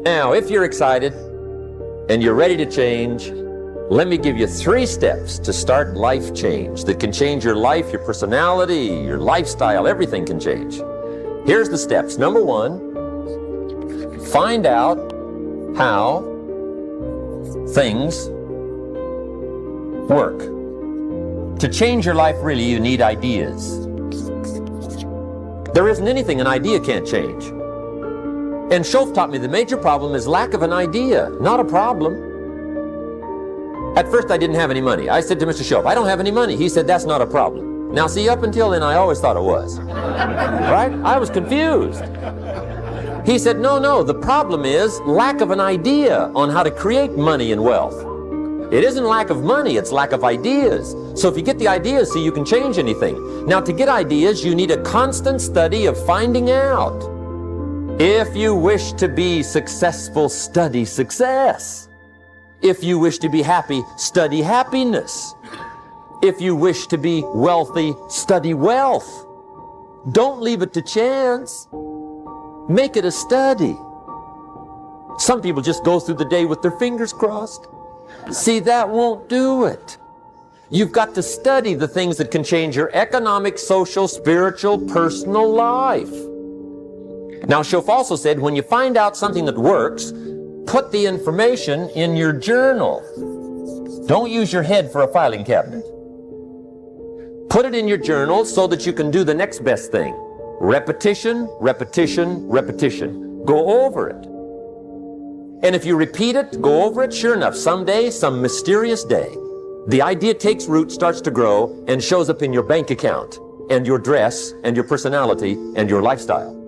Now, if you're excited and you're ready to change, let me give you 3 steps to start life change that can change your life, your personality, your lifestyle, everything can change. Here's the steps. Number 1, find out how things work. To change your life, really, you need ideas. There isn't anything an idea can't change. And Schoff taught me the major problem is lack of an idea, not a problem. At first I didn't have any money. I said to Mr. Schoff, I don't have any money. He said, that's not a problem. Now see, up until then I always thought it was. Right? I was confused. He said, no, the problem is lack of an idea on how to create money and wealth. It isn't lack of money, it's lack of ideas. So if you get the ideas, see, you can change anything. Now to get ideas, you need a constant study of finding out. If you wish to be successful, study success. If you wish to be happy, study happiness. If you wish to be wealthy, study wealth. Don't leave it to chance. Make it a study. Some people just go through the day with their fingers crossed. See, that won't do it. You've got to study the things that can change your economic, social, spiritual, personal life. Now, Schoff also said, when you find out something that works, put the information in your journal. Don't use your head for a filing cabinet. Put it in your journal so that you can do the next best thing. Repetition, repetition, repetition. Go over it. And if you repeat it, go over it, sure enough, someday, some mysterious day, the idea takes root, starts to grow, and shows up in your bank account, and your dress, and your personality, and your lifestyle.